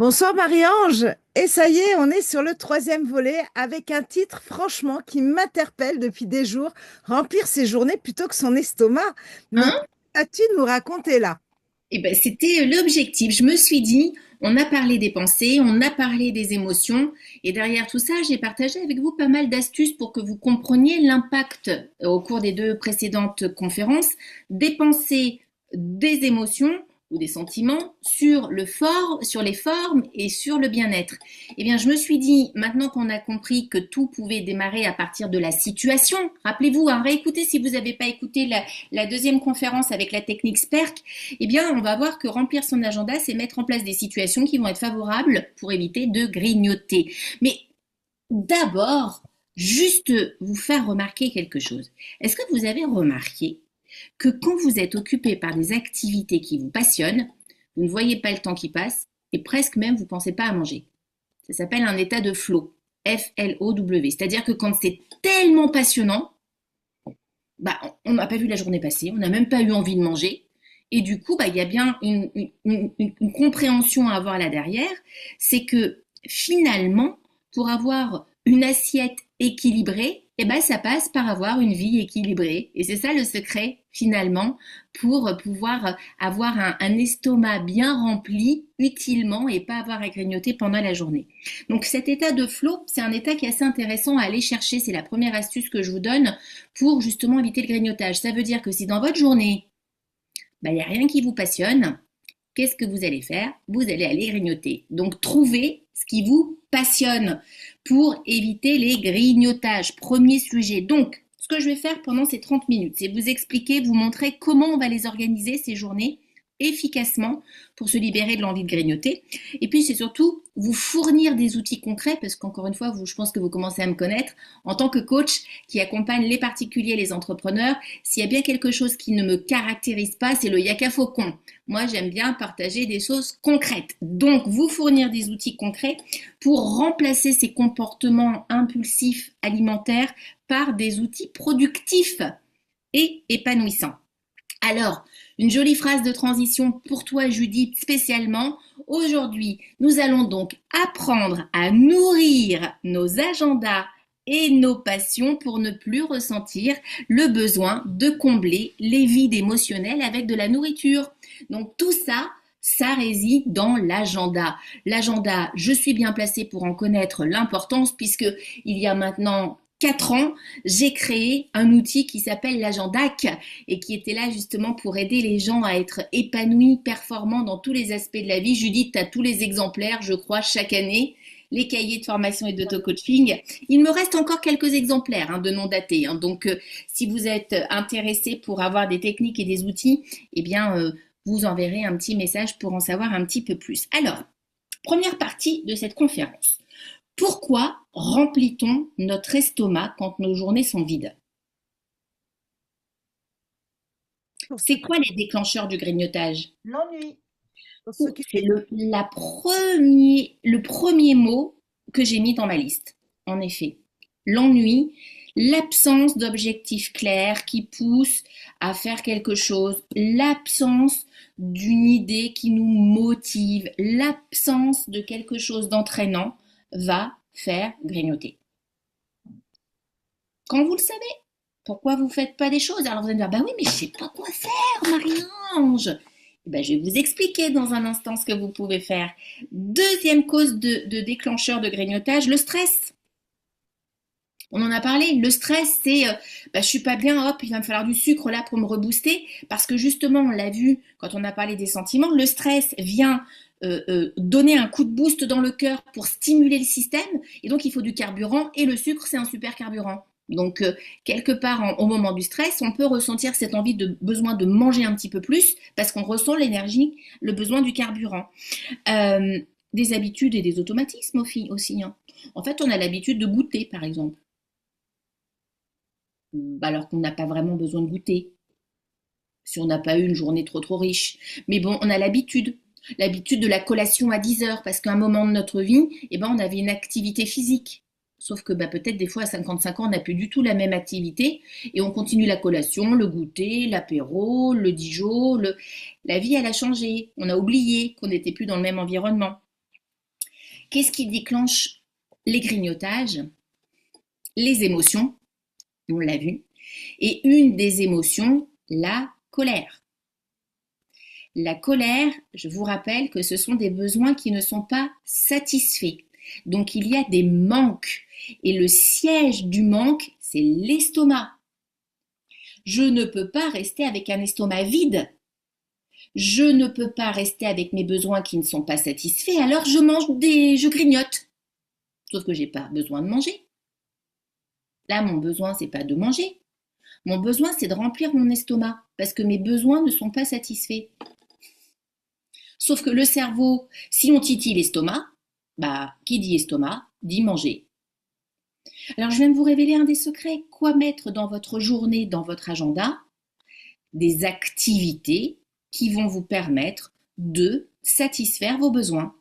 Bonsoir Marie-Ange. Et ça y est, on est sur le troisième volet avec un titre franchement qui m'interpelle depuis des jours, remplir ses journées plutôt que son estomac. Donc, Hein? as-tu nous raconter là? Eh ben, c'était l'objectif. Je me suis dit, on a parlé des pensées, on a parlé des émotions, et derrière tout ça, j'ai partagé avec vous pas mal d'astuces pour que vous compreniez l'impact au cours des deux précédentes conférences des pensées, des émotions ou des sentiments sur les formes et sur le bien-être. Eh bien, je me suis dit, maintenant qu'on a compris que tout pouvait démarrer à partir de la situation, rappelez-vous, hein, réécoutez si vous n'avez pas écouté la deuxième conférence avec la technique SPERC, eh bien, on va voir que remplir son agenda, c'est mettre en place des situations qui vont être favorables pour éviter de grignoter. Mais d'abord, juste vous faire remarquer quelque chose. Est-ce que vous avez remarqué que quand vous êtes occupé par des activités qui vous passionnent, vous ne voyez pas le temps qui passe et presque même vous ne pensez pas à manger? Ça s'appelle un état de flow. Flow. C'est-à-dire que quand c'est tellement passionnant, bah, on n'a pas vu la journée passer, on n'a même pas eu envie de manger. Et du coup, bah, il y a bien une compréhension à avoir là derrière, c'est que finalement, pour avoir une assiette équilibrée, eh ben, ça passe par avoir une vie équilibrée. Et c'est ça le secret, finalement, pour pouvoir avoir un estomac bien rempli utilement et pas avoir à grignoter pendant la journée. Donc cet état de flow, c'est un état qui est assez intéressant à aller chercher. C'est la première astuce que je vous donne pour justement éviter le grignotage. Ça veut dire que si dans votre journée, il n'y a rien qui vous passionne, qu'est-ce que vous allez faire? Vous allez aller grignoter. Donc trouvez ce qui vous passionne pour éviter les grignotages. Premier sujet. Donc, ce que je vais faire pendant ces 30 minutes, c'est vous expliquer, vous montrer comment on va les organiser ces journées efficacement pour se libérer de l'envie de grignoter. Et puis c'est surtout vous fournir des outils concrets, parce qu'encore une fois, je pense que vous commencez à me connaître en tant que coach qui accompagne les particuliers et les entrepreneurs. S'il y a bien quelque chose qui ne me caractérise pas, c'est le yaka faucon. Moi, j'aime bien partager des choses concrètes. Donc, vous fournir des outils concrets pour remplacer ces comportements impulsifs alimentaires par des outils productifs et épanouissants. Alors, une jolie phrase de transition pour toi, Judith, spécialement. Aujourd'hui, nous allons donc apprendre à nourrir nos agendas et nos passions pour ne plus ressentir le besoin de combler les vides émotionnels avec de la nourriture. Donc tout ça, ça réside dans l'agenda. L'agenda, je suis bien placée pour en connaître l'importance puisque il y a maintenant 4 ans, j'ai créé un outil qui s'appelle l'Agendac et qui était là justement pour aider les gens à être épanouis, performants dans tous les aspects de la vie. Judith, tu as tous les exemplaires, je crois, chaque année, les cahiers de formation et d'auto-coaching. Il me reste encore quelques exemplaires de non datés. Donc, si vous êtes intéressé pour avoir des techniques et des outils, eh bien, vous enverrez un petit message pour en savoir un petit peu plus. Alors, première partie de cette conférence. Pourquoi remplit-on notre estomac quand nos journées sont vides? Pour ceux C'est qui... quoi les déclencheurs du grignotage? L'ennui. Pour ceux qui... C'est le premier mot que j'ai mis dans ma liste. En effet, l'ennui, l'absence d'objectifs clairs qui poussent à faire quelque chose, l'absence d'une idée qui nous motive, l'absence de quelque chose d'entraînant va faire grignoter. Quand vous le savez, pourquoi vous ne faites pas des choses? Alors vous allez me dire, bah oui, mais je ne sais pas quoi faire, Marie-Ange. Eh ben, je vais vous expliquer dans un instant ce que vous pouvez faire. Deuxième cause de déclencheur de grignotage, le stress. On en a parlé. Le stress, c'est je suis pas bien, hop, il va me falloir du sucre là pour me rebooster. Parce que justement, on l'a vu quand on a parlé des sentiments, le stress vient donner un coup de boost dans le cœur pour stimuler le système. Et donc, il faut du carburant. Et le sucre, c'est un super carburant. Donc, quelque part, au moment du stress, on peut ressentir cette envie de besoin de manger un petit peu plus parce qu'on ressent l'énergie, le besoin du carburant. Euh, des habitudes et des automatismes aussi. En fait, on a l'habitude de goûter, par exemple, alors qu'on n'a pas vraiment besoin de goûter si on n'a pas eu une journée trop riche. Mais bon, on a l'habitude de la collation à 10 heures parce qu'à un moment de notre vie, on avait une activité physique. Sauf que peut-être des fois à 55 ans, on n'a plus du tout la même activité et on continue la collation, le goûter, l'apéro, le Dijon. La vie, elle a changé. On a oublié qu'on n'était plus dans le même environnement. Qu'est-ce qui déclenche les grignotages? Les émotions, on l'a vu, et une des émotions, la colère. La colère, je vous rappelle que ce sont des besoins qui ne sont pas satisfaits. Donc il y a des manques. Et le siège du manque, c'est l'estomac. Je ne peux pas rester avec un estomac vide. Je ne peux pas rester avec mes besoins qui ne sont pas satisfaits, alors je grignote. Sauf que j'ai pas besoin de manger. Là, mon besoin, c'est pas de manger. Mon besoin, c'est de remplir mon estomac, parce que mes besoins ne sont pas satisfaits. Sauf que le cerveau, si on titille l'estomac, qui dit estomac, dit manger. Alors, je viens de vous révéler un des secrets. Quoi mettre dans votre journée, dans votre agenda? Des activités qui vont vous permettre de satisfaire vos besoins.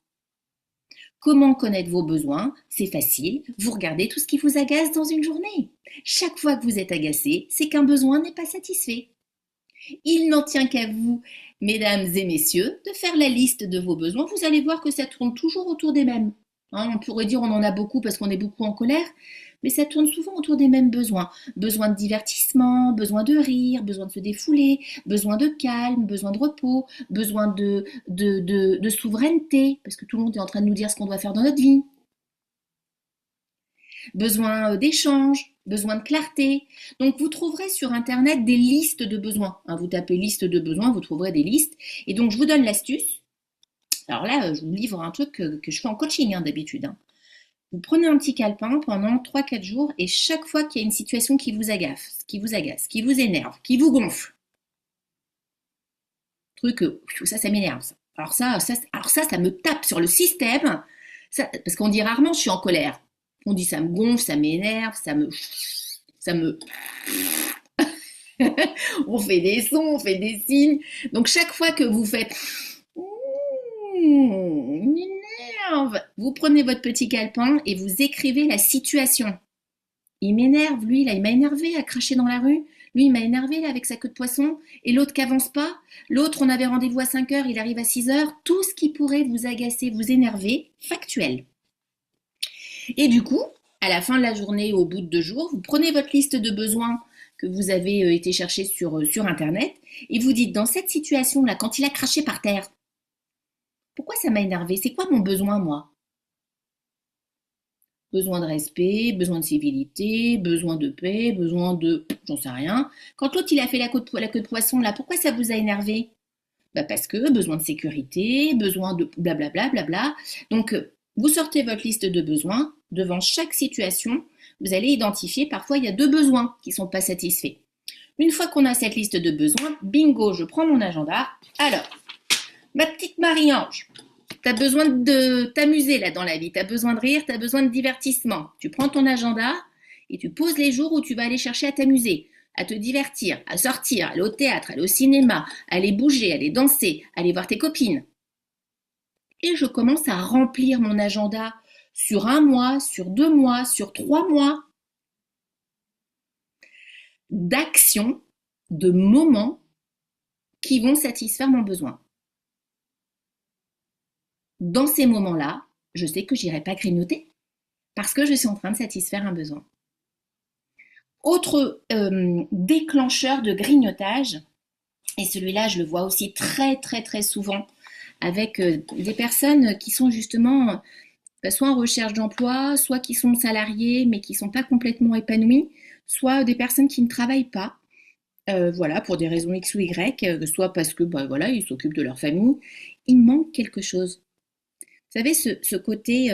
Comment connaître vos besoins? C'est facile, vous regardez tout ce qui vous agace dans une journée. Chaque fois que vous êtes agacé, c'est qu'un besoin n'est pas satisfait. Il n'en tient qu'à vous, mesdames et messieurs, de faire la liste de vos besoins. Vous allez voir que ça tourne toujours autour des mêmes. On pourrait dire on en a beaucoup parce qu'on est beaucoup en colère, mais ça tourne souvent autour des mêmes besoins. Besoin de divertissement, besoin de rire, besoin de se défouler, besoin de calme, besoin de repos, besoin de souveraineté, parce que tout le monde est en train de nous dire ce qu'on doit faire dans notre vie. Besoin d'échange, besoin de clarté. Donc vous trouverez sur internet des listes de besoins. Vous tapez liste de besoins, vous trouverez des listes. Et donc je vous donne l'astuce. Alors là, je vous livre un truc que je fais en coaching d'habitude. Vous prenez un petit calepin pendant 3-4 jours et chaque fois qu'il y a une situation qui vous agace, qui vous énerve, qui vous gonfle, ça m'énerve. Alors ça me tape sur le système. Parce qu'on dit rarement je suis en colère. On dit ça me gonfle, ça m'énerve, ça me... On fait des sons, on fait des signes. Donc chaque fois que vous faites... il m'énerve. Vous prenez votre petit calepin et vous écrivez la situation. Il m'énerve, lui, là, il m'a énervé à cracher dans la rue. Lui, il m'a énervé là, avec sa queue de poisson. Et l'autre qui avance pas. L'autre, on avait rendez-vous à 5 heures, il arrive à 6 heures. Tout ce qui pourrait vous agacer, vous énerver, factuel. Et du coup, à la fin de la journée, au bout de 2 jours, vous prenez votre liste de besoins que vous avez été chercher sur Internet et vous dites, dans cette situation-là, quand il a craché par terre, pourquoi ça m'a énervé? C'est quoi mon besoin, moi? Besoin de respect, besoin de civilité, besoin de paix, besoin de... j'en sais rien. Quand l'autre, il a fait la queue de poisson, là, pourquoi ça vous a énervé? Parce que besoin de sécurité, besoin de blablabla, blabla. Donc, vous sortez votre liste de besoins. Devant chaque situation, vous allez identifier, parfois, il y a 2 besoins qui ne sont pas satisfaits. Une fois qu'on a cette liste de besoins, bingo, je prends mon agenda. Alors, ma petite Marie-Ange, tu as besoin de t'amuser là dans la vie, tu as besoin de rire, tu as besoin de divertissement. Tu prends ton agenda et tu poses les jours où tu vas aller chercher à t'amuser, à te divertir, à sortir, aller au théâtre, aller au cinéma, aller bouger, aller danser, aller voir tes copines. Et je commence à remplir mon agenda sur 1 mois, sur 2 mois, sur 3 mois d'actions, de moments qui vont satisfaire mon besoin. Dans ces moments-là, je sais que je n'irai pas grignoter parce que je suis en train de satisfaire un besoin. Autre déclencheur de grignotage, et celui-là, je le vois aussi très, très, très souvent avec des personnes qui sont justement soit en recherche d'emploi, soit qui sont salariés mais qui ne sont pas complètement épanouis, soit des personnes qui ne travaillent pas, pour des raisons X ou Y, soit parce que ils s'occupent de leur famille. Il manque quelque chose. Vous savez, ce côté,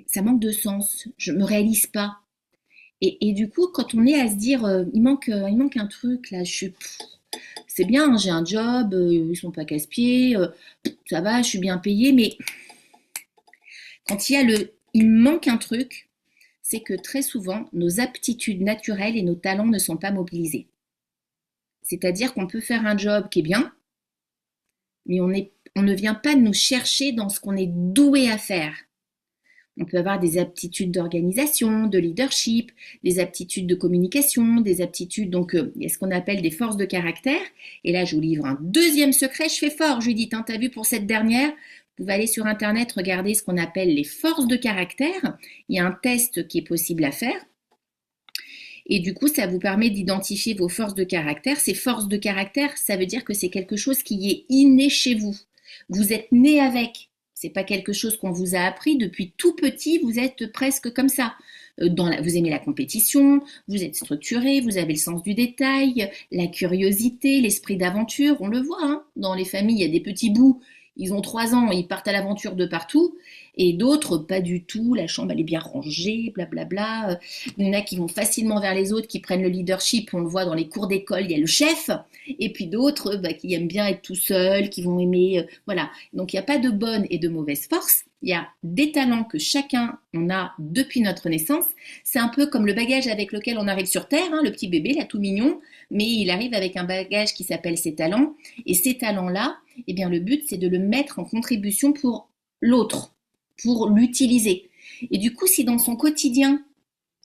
ça manque de sens, je ne me réalise pas. Et du coup, quand on est à se dire, il manque un truc, là, c'est bien, j'ai un job, ils sont pas casse-pieds, ça va, je suis bien payée, mais quand il manque un truc, c'est que très souvent, nos aptitudes naturelles et nos talents ne sont pas mobilisés. C'est-à-dire qu'on peut faire un job qui est bien, mais on ne vient pas nous chercher dans ce qu'on est doué à faire. On peut avoir des aptitudes d'organisation, de leadership, des aptitudes de communication, des aptitudes, donc il y a ce qu'on appelle des forces de caractère. Et là, je vous livre un deuxième secret. Je fais fort, Judith, t'as vu pour cette dernière. Vous pouvez aller sur Internet regarder ce qu'on appelle les forces de caractère. Il y a un test qui est possible à faire. Et du coup, ça vous permet d'identifier vos forces de caractère. Ces forces de caractère, ça veut dire que c'est quelque chose qui est inné chez vous. Vous êtes né avec. C'est pas quelque chose qu'on vous a appris depuis tout petit. Vous êtes presque comme ça. Vous aimez la compétition, vous êtes structuré, vous avez le sens du détail, la curiosité, l'esprit d'aventure. On le voit, hein, dans les familles, il y a des petits bouts. Ils ont 3 ans, ils partent à l'aventure de partout. Et d'autres, pas du tout. La chambre, elle est bien rangée, blablabla. Il y en a qui vont facilement vers les autres, qui prennent le leadership. On le voit dans les cours d'école, il y a le chef. Et puis d'autres qui aiment bien être tout seuls, qui vont aimer... voilà. Donc, il n'y a pas de bonne et de mauvaise force. Il y a des talents que chacun on a depuis notre naissance. C'est un peu comme le bagage avec lequel on arrive sur Terre, hein, le petit bébé, là, tout mignon. Mais il arrive avec un bagage qui s'appelle ses talents. Et ces talents-là, eh bien, le but, c'est de le mettre en contribution pour l'autre, pour l'utiliser. Et du coup, si dans son quotidien,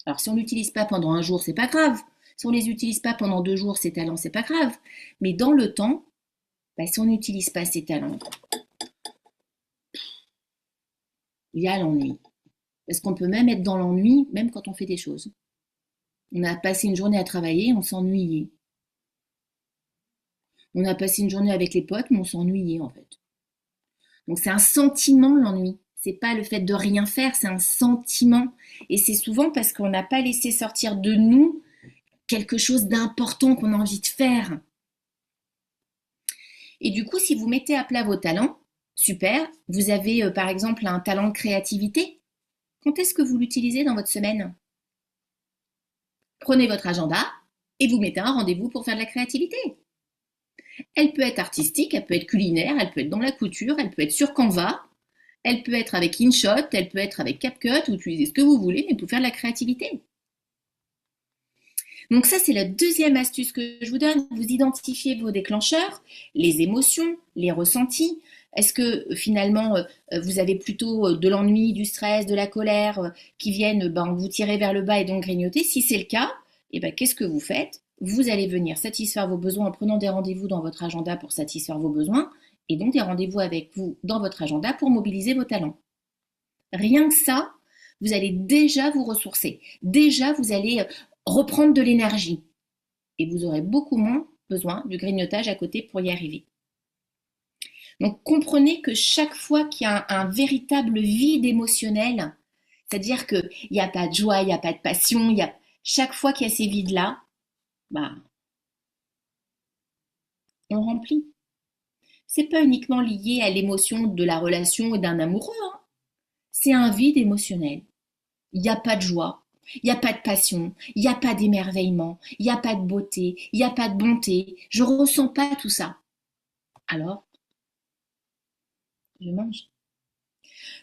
alors si on l'utilise pas pendant un jour, c'est pas grave. Si on les utilise pas pendant 2 jours, ces talents, c'est pas grave. Mais dans le temps, si on n'utilise pas ces talents, il y a l'ennui. Parce qu'on peut même être dans l'ennui, même quand on fait des choses. On a passé une journée à travailler, on s'ennuyait. On a passé une journée avec les potes, mais on s'ennuyait en fait. Donc c'est un sentiment, l'ennui. C'est pas le fait de rien faire, c'est un sentiment. Et c'est souvent parce qu'on n'a pas laissé sortir de nous quelque chose d'important qu'on a envie de faire. Et du coup, si vous mettez à plat vos talents, super, vous avez par exemple un talent de créativité. Quand est-ce que vous l'utilisez dans votre semaine? Prenez votre agenda et vous mettez un rendez-vous pour faire de la créativité. Elle peut être artistique, elle peut être culinaire, elle peut être dans la couture, elle peut être sur Canva, elle peut être avec InShot, elle peut être avec CapCut, vous utilisez ce que vous voulez, mais pour faire de la créativité. Donc ça, c'est la deuxième astuce que je vous donne. Vous identifiez vos déclencheurs, les émotions, les ressentis. Est-ce que finalement, vous avez plutôt de l'ennui, du stress, de la colère qui viennent vous tirer vers le bas et donc grignoter? Si c'est le cas, qu'est-ce que vous faites? Vous allez venir satisfaire vos besoins en prenant des rendez-vous dans votre agenda pour satisfaire vos besoins et donc des rendez-vous avec vous dans votre agenda pour mobiliser vos talents. Rien que ça, vous allez déjà vous ressourcer. Déjà, vous allez reprendre de l'énergie et vous aurez beaucoup moins besoin du grignotage à côté pour y arriver. Donc, comprenez que chaque fois qu'il y a un véritable vide émotionnel, c'est-à-dire qu'il n'y a pas de joie, il n'y a pas de passion, chaque fois qu'il y a ces vides-là, on remplit. C'est pas uniquement lié à l'émotion de la relation et d'un amoureux, hein. C'est un vide émotionnel. Il n'y a pas de joie, il n'y a pas de passion, il n'y a pas d'émerveillement, il n'y a pas de beauté, il n'y a pas de bonté. Je ressens pas tout ça. Alors, je mange.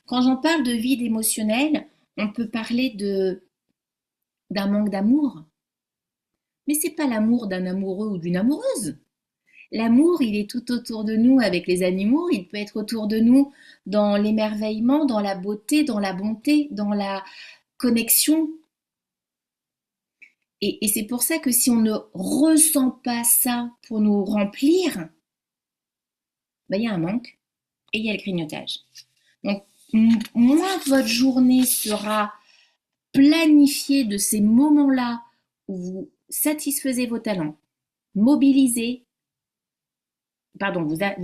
Quand j'en parle de vide émotionnel, on peut parler d'un manque d'amour. Mais c'est pas l'amour d'un amoureux ou d'une amoureuse. L'amour, il est tout autour de nous avec les animaux, il peut être autour de nous dans l'émerveillement, dans la beauté, dans la bonté, dans la connexion. Et c'est pour ça que si on ne ressent pas ça pour nous remplir, il y a un manque et il y a le grignotage. Donc, moins votre journée sera planifiée de ces moments-là où vous satisfaisez vos talents, vous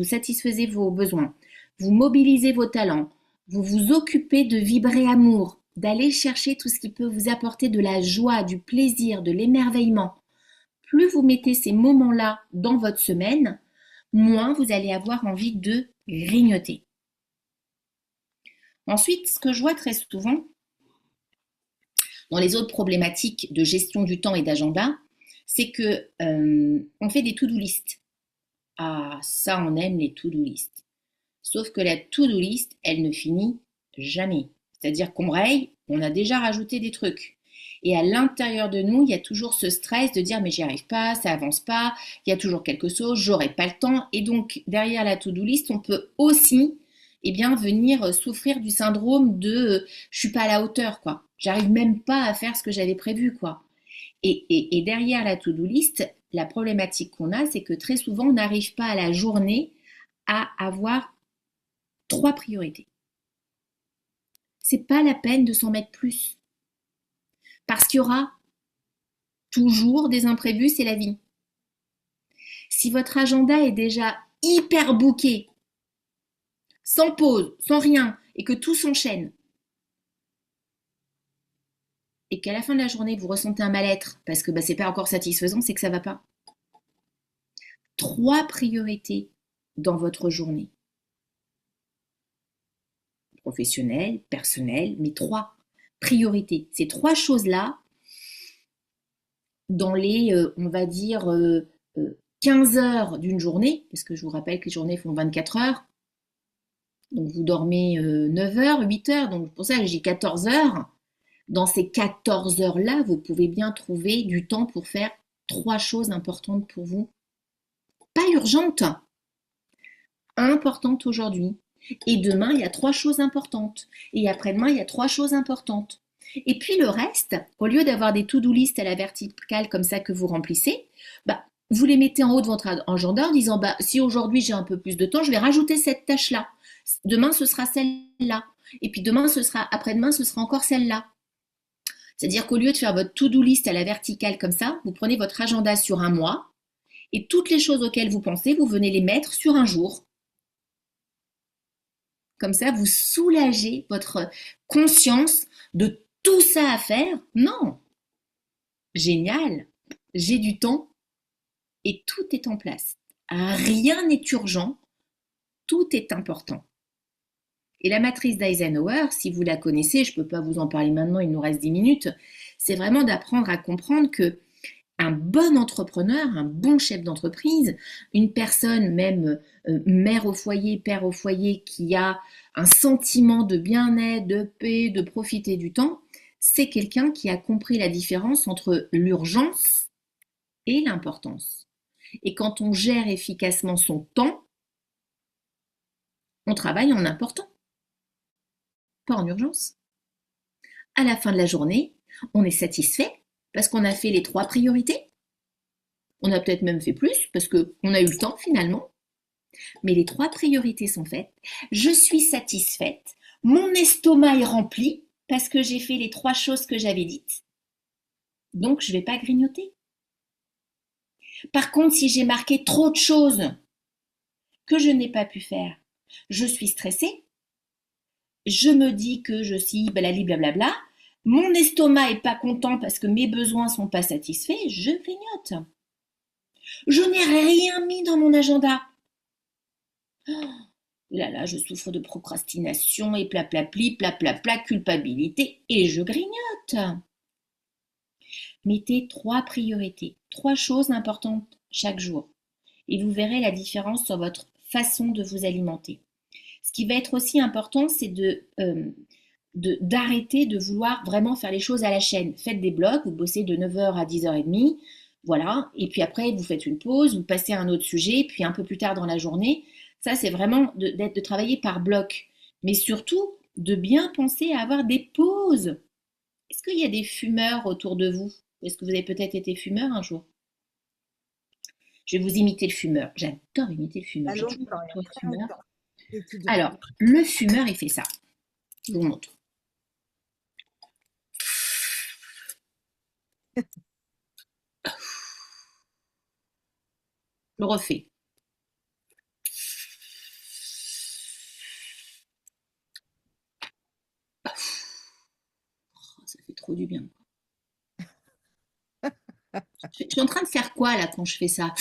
satisfaisez vos besoins, vous mobilisez vos talents, vous vous occupez de vibrer amour, d'aller chercher tout ce qui peut vous apporter de la joie, du plaisir, de l'émerveillement. Plus vous mettez ces moments-là dans votre semaine, moins vous allez avoir envie de grignoter. Ensuite, ce que je vois très souvent dans les autres problématiques de gestion du temps et d'agenda, c'est que on fait des to-do list. Ah, ça, on aime les to-do list. Sauf que la to-do list, elle ne finit jamais. C'est-à-dire qu'on raye, on a déjà rajouté des trucs. Et à l'intérieur de nous, il y a toujours ce stress de dire mais j'y arrive pas, ça avance pas, il y a toujours quelque chose, j'aurai pas le temps. Et donc, derrière la to-do list, on peut aussi venir souffrir du syndrome de je suis pas à la hauteur, quoi. J'arrive même pas à faire ce que j'avais prévu, quoi. Et derrière la to-do list, la problématique qu'on a, c'est que très souvent, on n'arrive pas à la journée à avoir 3 priorités. C'est pas la peine de s'en mettre plus. Parce qu'il y aura toujours des imprévus, c'est la vie. Si votre agenda est déjà hyper booké, sans pause, sans rien, et que tout s'enchaîne, et qu'à la fin de la journée, vous ressentez un mal-être parce que c'est pas encore satisfaisant, c'est que ça va pas. 3 priorités dans votre journée. Professionnelle, personnelle, mais 3 priorités. Ces 3 choses-là, dans les, on va dire, 15 heures d'une journée, parce que je vous rappelle que les journées font 24 heures, donc vous dormez 9 heures, 8 heures, donc pour ça j'ai 14 heures. Dans ces 14 heures-là, vous pouvez bien trouver du temps pour faire 3 choses importantes pour vous. Pas urgentes, importantes aujourd'hui. Et demain, il y a 3 choses importantes. Et après-demain, il y a 3 choses importantes. Et puis le reste, au lieu d'avoir des to-do list à la verticale comme ça que vous remplissez, vous les mettez en haut de votre agenda en disant si aujourd'hui j'ai un peu plus de temps, je vais rajouter cette tâche-là. Demain, ce sera celle-là. Et puis demain, après-demain, ce sera encore celle-là. C'est-à-dire qu'au lieu de faire votre to-do list à la verticale comme ça, vous prenez votre agenda sur un mois et toutes les choses auxquelles vous pensez, vous venez les mettre sur un jour. Comme ça, vous soulagez votre conscience de tout ça à faire. Non, génial, j'ai du temps et tout est en place. Rien n'est urgent, tout est important. Et la matrice d'Eisenhower, si vous la connaissez, je ne peux pas vous en parler maintenant, il nous reste 10 minutes, c'est vraiment d'apprendre à comprendre que un bon entrepreneur, un bon chef d'entreprise, une personne même mère au foyer, père au foyer, qui a un sentiment de bien-être, de paix, de profiter du temps, c'est quelqu'un qui a compris la différence entre l'urgence et l'importance. Et quand on gère efficacement son temps, on travaille en important, pas en urgence. À la fin de la journée, on est satisfait parce qu'on a fait les 3 priorités. On a peut-être même fait plus parce qu'on a eu le temps finalement. Mais les 3 priorités sont faites. Je suis satisfaite. Mon estomac est rempli parce que j'ai fait les 3 choses que j'avais dites. Donc, je ne vais pas grignoter. Par contre, si j'ai marqué trop de choses que je n'ai pas pu faire, je suis stressée. Je me dis que je suis blablabla. Mon estomac est pas content parce que mes besoins sont pas satisfaits. Je grignote. Je n'ai rien mis dans mon agenda. Là, je souffre de procrastination et plaplapli, plaplapla, culpabilité et je grignote. Mettez 3 priorités, 3 choses importantes chaque jour et vous verrez la différence sur votre façon de vous alimenter. Ce qui va être aussi important, c'est d'arrêter de vouloir vraiment faire les choses à la chaîne. Faites des blocs, vous bossez de 9h à 10h30, voilà, et puis après vous faites une pause, vous passez à un autre sujet, puis un peu plus tard dans la journée. Ça, c'est vraiment de travailler par bloc, mais surtout de bien penser à avoir des pauses. Est-ce qu'il y a des fumeurs autour de vous? Est-ce que vous avez peut-être été fumeur un jour? Je vais vous imiter le fumeur. J'adore imiter le fumeur. J'ai toujours été fumeur. Alors, le fumeur, il fait ça. Je vous montre. Je le refais. Oh, ça fait trop du bien. Je suis en train de faire quoi là quand je fais ça?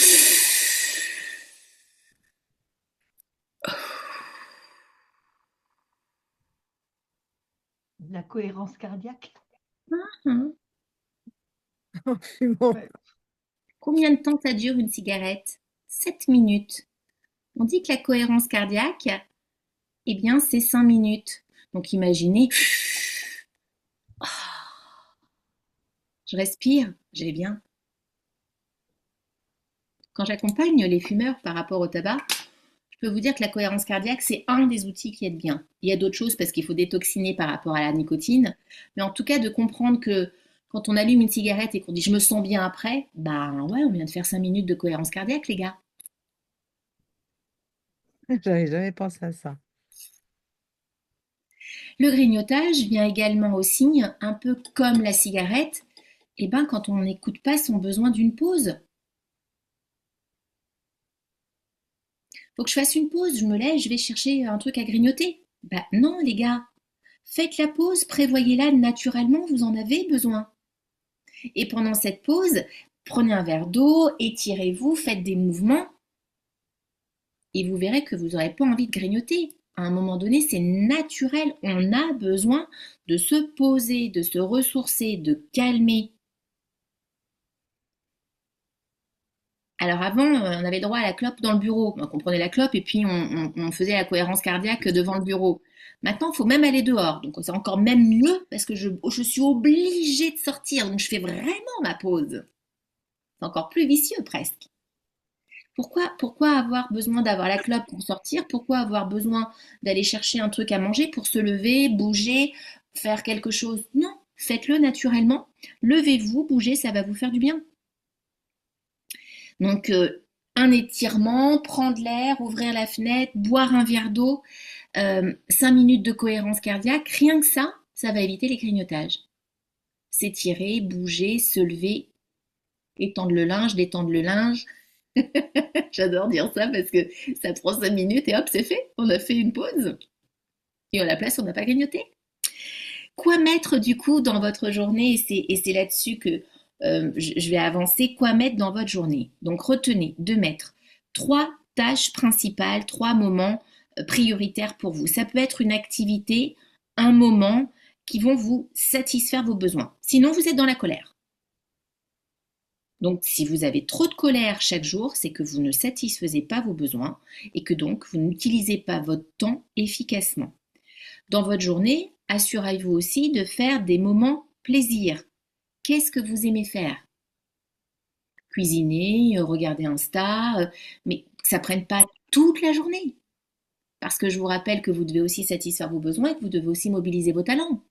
La cohérence cardiaque. En fumant. Ouais. Combien de temps ça dure une cigarette? 7 minutes. On dit que la cohérence cardiaque, eh bien, c'est 5 minutes. Donc imaginez, je respire, j'ai bien. Quand j'accompagne les fumeurs par rapport au tabac, je peux vous dire que la cohérence cardiaque, c'est un des outils qui aide bien. Il y a d'autres choses parce qu'il faut détoxiner par rapport à la nicotine, mais en tout cas de comprendre que quand on allume une cigarette et qu'on dit je me sens bien après, ouais, on vient de faire 5 minutes de cohérence cardiaque, les gars. J'avais jamais pensé à ça. Le grignotage vient également aussi, un peu comme la cigarette, et ben quand on n'écoute pas son besoin d'une pause. Faut que je fasse une pause, je me lève, je vais chercher un truc à grignoter. Bah non les gars, faites la pause, prévoyez-la naturellement, vous en avez besoin. Et pendant cette pause, prenez un verre d'eau, étirez-vous, faites des mouvements, et vous verrez que vous n'aurez pas envie de grignoter. À un moment donné, c'est naturel, on a besoin de se poser, de se ressourcer, de calmer. Alors avant, on avait droit à la clope dans le bureau. Donc on prenait la clope et puis on faisait la cohérence cardiaque devant le bureau. Maintenant, il faut même aller dehors. Donc c'est encore même mieux parce que je suis obligée de sortir. Donc je fais vraiment ma pause. C'est encore plus vicieux presque. Pourquoi avoir besoin d'avoir la clope pour sortir? Pourquoi avoir besoin d'aller chercher un truc à manger pour se lever, bouger, faire quelque chose? Non, faites-le naturellement. Levez-vous, bougez, ça va vous faire du bien. Donc, un étirement, prendre l'air, ouvrir la fenêtre, boire un verre d'eau, 5 minutes de cohérence cardiaque, rien que ça va éviter les grignotages. S'étirer, bouger, se lever, étendre le linge, détendre le linge. J'adore dire ça parce que ça prend 5 minutes et hop, c'est fait. On a fait une pause. Et à la place, on n'a pas grignoté. Quoi mettre du coup dans votre journée? Et c'est là-dessus que je vais avancer. Quoi mettre dans votre journée? Donc retenez de mettre 3 tâches principales, 3 moments prioritaires pour vous. Ça peut être une activité, un moment qui vont vous satisfaire vos besoins. Sinon, vous êtes dans la colère. Donc, si vous avez trop de colère chaque jour, c'est que vous ne satisfaisez pas vos besoins et que donc vous n'utilisez pas votre temps efficacement. Dans votre journée, assurez-vous aussi de faire des moments plaisir. Qu'est-ce que vous aimez faire? Cuisiner, regarder Insta, mais que ça ne prenne pas toute la journée. Parce que je vous rappelle que vous devez aussi satisfaire vos besoins et que vous devez aussi mobiliser vos talents.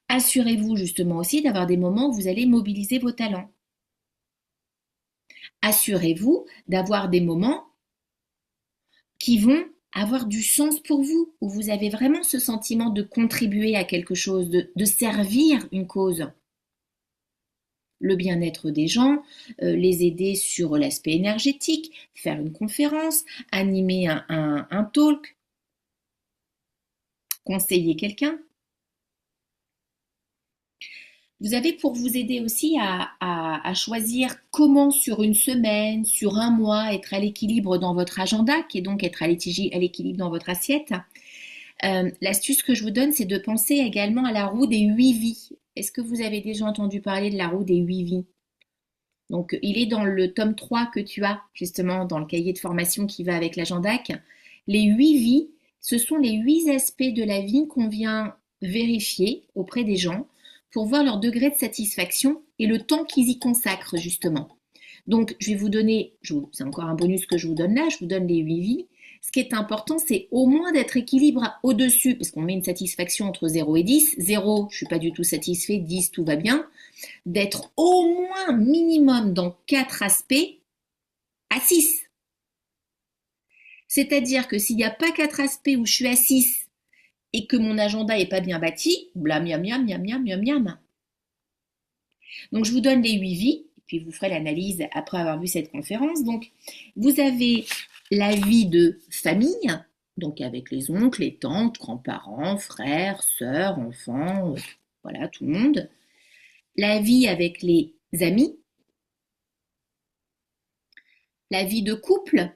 Assurez-vous justement aussi d'avoir des moments où vous allez mobiliser vos talents. Assurez-vous d'avoir des moments qui vont avoir du sens pour vous, où vous avez vraiment ce sentiment de contribuer à quelque chose, de servir une cause. Le bien-être des gens, les aider sur l'aspect énergétique, faire une conférence, animer un talk, conseiller quelqu'un. Vous avez pour vous aider aussi à choisir comment sur une semaine, sur un mois, être à l'équilibre dans votre agenda, qui est donc être à l'équilibre dans votre assiette. L'astuce que je vous donne, c'est de penser également à la roue des 8 vies. Est-ce que vous avez déjà entendu parler de la roue des 8 vies? Donc, il est dans le tome 3 que tu as, justement, dans le cahier de formation qui va avec l'agenda. Les 8 vies, ce sont les 8 aspects de la vie qu'on vient vérifier auprès des gens pour voir leur degré de satisfaction et le temps qu'ils y consacrent, justement. Donc, je vais vous donner, c'est encore un bonus que je vous donne là, je vous donne les 8 vies. Ce qui est important, c'est au moins d'être équilibre au-dessus, parce qu'on met une satisfaction entre 0 et 10. 0, je ne suis pas du tout satisfait, 10, tout va bien. D'être au moins minimum dans 4 aspects à 6. C'est-à-dire que s'il n'y a pas 4 aspects où je suis à 6 et que mon agenda n'est pas bien bâti, blam, miam, miam, miam, miam, miam, miam. Donc, je vous donne les 8 vies, et puis vous ferez l'analyse après avoir vu cette conférence. Donc, vous avez la vie de famille, donc avec les oncles, les tantes, grands-parents, frères, sœurs, enfants, voilà, tout le monde. La vie avec les amis. La vie de couple,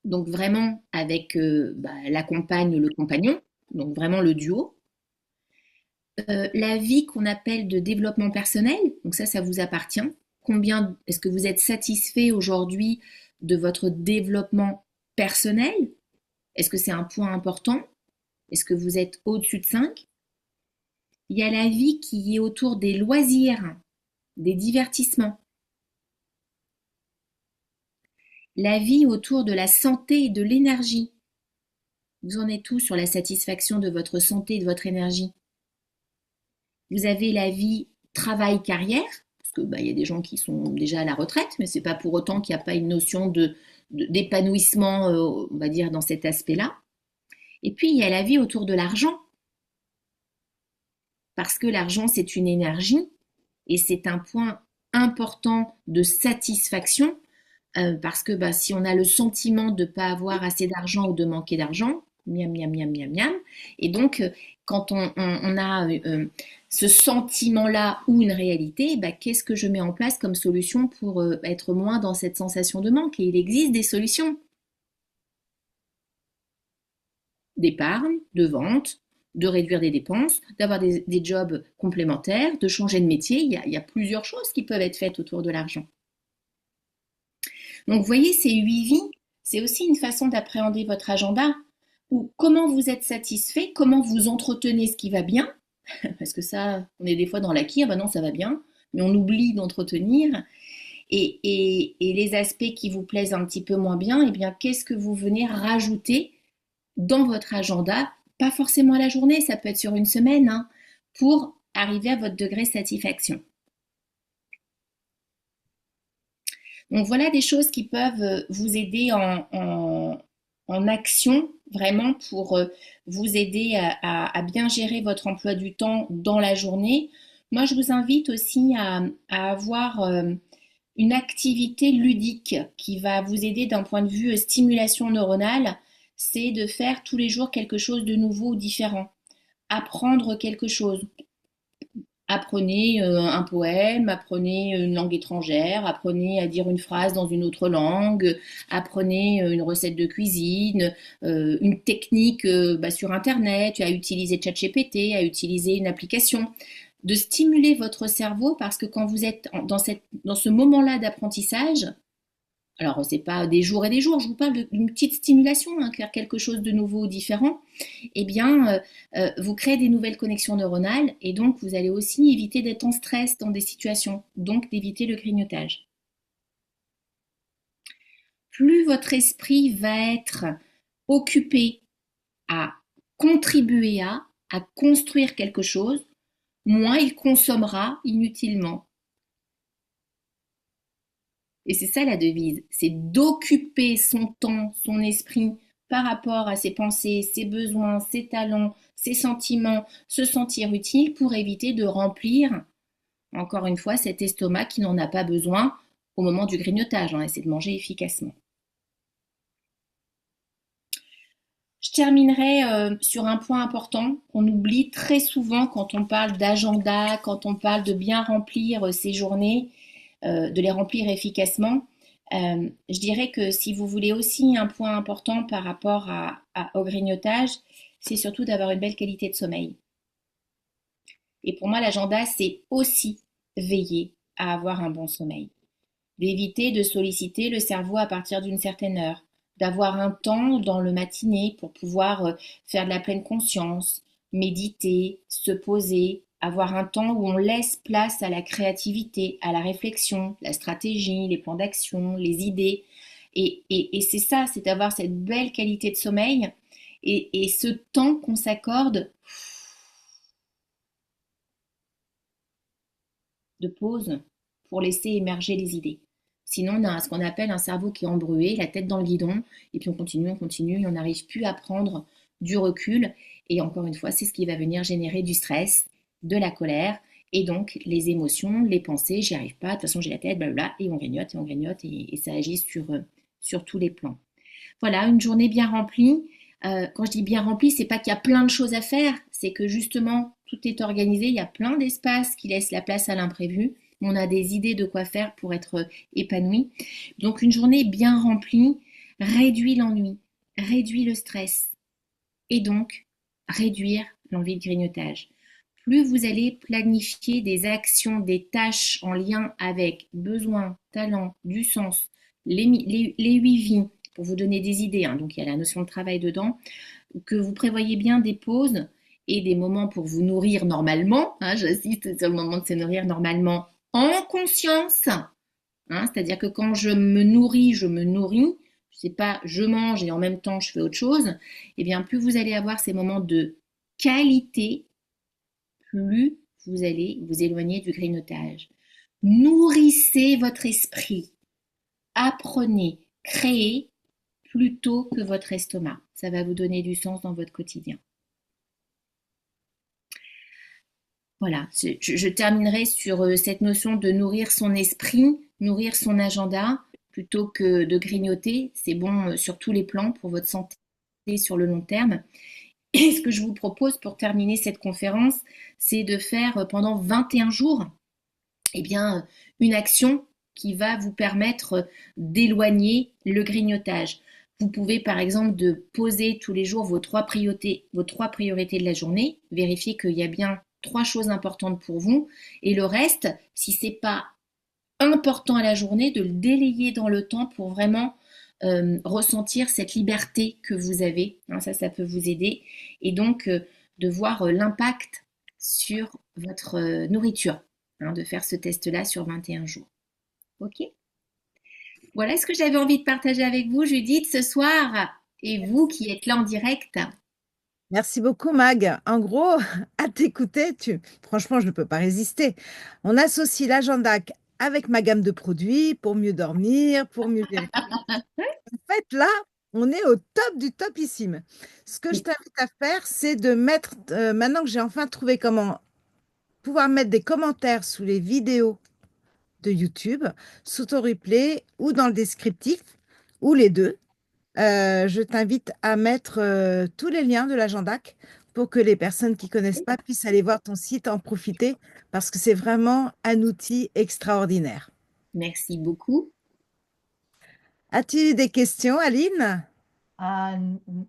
donc vraiment avec la compagne, le compagnon, donc vraiment le duo. La vie qu'on appelle de développement personnel, donc ça vous appartient. Combien est-ce que vous êtes satisfait aujourd'hui de votre développement personnel? Est-ce que c'est un point important? Est-ce que vous êtes au-dessus de 5? Il y a la vie qui est autour des loisirs, des divertissements. La vie autour de la santé et de l'énergie. Vous en êtes où sur la satisfaction de votre santé et de votre énergie? Vous avez la vie travail-carrière, parce que y a des gens qui sont déjà à la retraite, mais c'est pas pour autant qu'il n'y a pas une notion d'épanouissement, on va dire, dans cet aspect-là. Et puis, il y a la vie autour de l'argent, parce que l'argent, c'est une énergie et c'est un point important de satisfaction, parce que bah, si on a le sentiment de ne pas avoir assez d'argent ou de manquer d'argent, miam, miam, miam, miam, miam, et donc quand on a ce sentiment-là ou une réalité, bah, qu'est-ce que je mets en place comme solution pour être moins dans cette sensation de manque? Et il existe des solutions d'épargne, de vente, de réduire des dépenses, d'avoir des jobs complémentaires, de changer de métier. Il y a plusieurs choses qui peuvent être faites autour de l'argent. Donc, vous voyez, ces 8 vies, c'est aussi une façon d'appréhender votre agenda, ou comment vous êtes satisfait, comment vous entretenez ce qui va bien, parce que ça, on est des fois dans l'acquis, ah ben non, ça va bien, mais on oublie d'entretenir, et les aspects qui vous plaisent un petit peu moins bien, eh bien, qu'est-ce que vous venez rajouter dans votre agenda, pas forcément à la journée, ça peut être sur une semaine, hein, pour arriver à votre degré de satisfaction. Donc voilà des choses qui peuvent vous aider en action, vraiment pour vous aider à bien gérer votre emploi du temps dans la journée. Moi, je vous invite aussi à avoir une activité ludique qui va vous aider d'un point de vue stimulation neuronale. C'est de faire tous les jours quelque chose de nouveau ou différent. Apprendre quelque chose. Apprenez un poème, apprenez une langue étrangère, apprenez à dire une phrase dans une autre langue, apprenez une recette de cuisine, une technique bah, sur Internet, à utiliser ChatGPT, à utiliser une application. De stimuler votre cerveau parce que quand vous êtes dans ce moment-là d'apprentissage, alors c'est pas des jours et des jours, je vous parle d'une petite stimulation, hein, faire quelque chose de nouveau ou différent, eh bien vous créez des nouvelles connexions neuronales et donc vous allez aussi éviter d'être en stress dans des situations, donc d'éviter le grignotage. Plus votre esprit va être occupé à contribuer à construire quelque chose, moins il consommera inutilement. Et c'est ça la devise, c'est d'occuper son temps, son esprit par rapport à ses pensées, ses besoins, ses talents, ses sentiments, se sentir utile pour éviter de remplir, encore une fois, cet estomac qui n'en a pas besoin au moment du grignotage, hein, essayer de manger efficacement. Je terminerai sur un point important qu'on oublie très souvent quand on parle d'agenda, quand on parle de bien remplir ses journées, de les remplir efficacement. Je dirais que si vous voulez aussi un point important par rapport au grignotage, c'est surtout d'avoir une belle qualité de sommeil. Et pour moi, l'agenda, c'est aussi veiller à avoir un bon sommeil. D'éviter de solliciter le cerveau à partir d'une certaine heure, d'avoir un temps dans le matinée pour pouvoir faire de la pleine conscience, méditer, se poser, avoir un temps où on laisse place à la créativité, à la réflexion, la stratégie, les plans d'action, les idées. Et c'est ça, c'est d'avoir cette belle qualité de sommeil et ce temps qu'on s'accorde de pause pour laisser émerger les idées. Sinon, on a ce qu'on appelle un cerveau qui est embrouillé, la tête dans le guidon, et puis on continue, et on n'arrive plus à prendre du recul. Et encore une fois, c'est ce qui va venir générer du stress, de la colère, et donc les émotions, les pensées, j'y arrive pas, de toute façon j'ai la tête, blablabla, et on grignote, et ça agit sur tous les plans. Voilà, une journée bien remplie. Quand je dis bien remplie, c'est pas qu'il y a plein de choses à faire, c'est que justement tout est organisé, il y a plein d'espaces qui laissent la place à l'imprévu. On a des idées de quoi faire pour être épanoui. Donc une journée bien remplie réduit l'ennui, réduit le stress et donc réduire l'envie de grignotage. Plus vous allez planifier des actions, des tâches en lien avec besoins, talents, du sens, les 8 vies, pour vous donner des idées, hein, donc il y a la notion de travail dedans, que vous prévoyez bien des pauses et des moments pour vous nourrir normalement, hein, j'insiste sur le moment de se nourrir normalement en conscience, hein, c'est-à-dire que quand je me nourris, je sais pas, je mange et en même temps je fais autre chose, et bien plus vous allez avoir ces moments de qualité, plus vous allez vous éloigner du grignotage. Nourrissez votre esprit, apprenez, créez, plutôt que votre estomac. Ça va vous donner du sens dans votre quotidien. Voilà, je terminerai sur cette notion de nourrir son esprit, nourrir son agenda, plutôt que de grignoter. C'est bon sur tous les plans pour votre santé sur le long terme. Et ce que je vous propose pour terminer cette conférence, c'est de faire pendant 21 jours eh bien, une action qui va vous permettre d'éloigner le grignotage. Vous pouvez par exemple de poser tous les jours vos trois priorités de la journée, vérifier qu'il y a bien trois choses importantes pour vous et le reste, si c'est pas important à la journée, de le délayer dans le temps pour vraiment ressentir cette liberté que vous avez. Hein, ça peut vous aider. Et donc, de voir l'impact sur votre nourriture, hein, de faire ce test-là sur 21 jours. OK? Voilà ce que j'avais envie de partager avec vous, Judith, ce soir. Et vous qui êtes là en direct. Merci beaucoup, Mag. En gros, à t'écouter, franchement, je ne peux pas résister. On associe l'agenda avec ma gamme de produits pour mieux dormir, pour mieux gérer. En fait, là, on est au top du topissime. Ce que je t'invite à faire, c'est de mettre, maintenant que j'ai enfin trouvé comment pouvoir mettre des commentaires sous les vidéos de YouTube, sous ton replay ou dans le descriptif, ou les deux. Je t'invite à mettre tous les liens de l'Agendac pour que les personnes qui ne connaissent pas puissent aller voir ton site, en profiter, parce que c'est vraiment un outil extraordinaire. Merci beaucoup. As-tu des questions, Aline? Ah,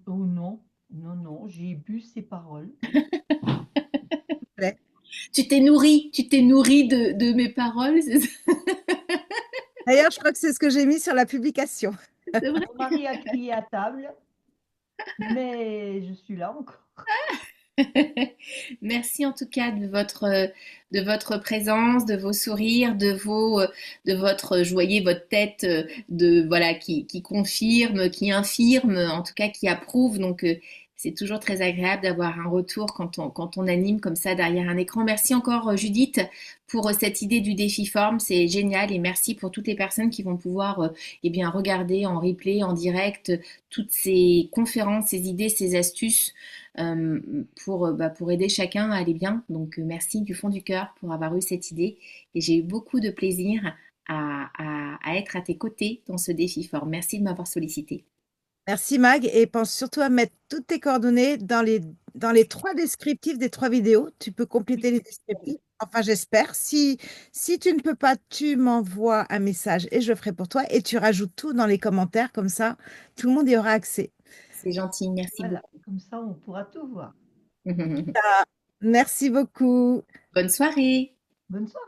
oh non, non, non, j'ai bu ces paroles. Ouais. Tu t'es nourri de mes paroles, D'ailleurs, je crois que c'est ce que j'ai mis sur la publication. c'est vrai? Mon mari a crié à table, mais je suis là encore. Merci en tout cas de votre présence, de vos sourires, de votre, je voyais votre tête voilà, qui confirme, qui infirme, en tout cas qui approuve. Donc, c'est toujours très agréable d'avoir un retour quand on anime comme ça derrière un écran. Merci encore, Judith, pour cette idée du défi forme. C'est génial et merci pour toutes les personnes qui vont pouvoir eh bien, regarder en replay, en direct, toutes ces conférences, ces idées, ces astuces pour aider chacun à aller bien. Donc, merci du fond du cœur pour avoir eu cette idée. Et j'ai eu beaucoup de plaisir à être à tes côtés dans ce défi fort. Merci de m'avoir sollicité. Merci, Mag, et pense surtout à mettre toutes tes coordonnées dans les trois descriptifs des trois vidéos. Tu peux compléter les descriptifs. Enfin, j'espère. Si tu ne peux pas, tu m'envoies un message et je ferai pour toi. Et tu rajoutes tout dans les commentaires, comme ça, tout le monde y aura accès. C'est gentil, merci Voilà, comme ça on pourra tout voir. beaucoup. Merci beaucoup. Bonne soirée. Bonne soirée.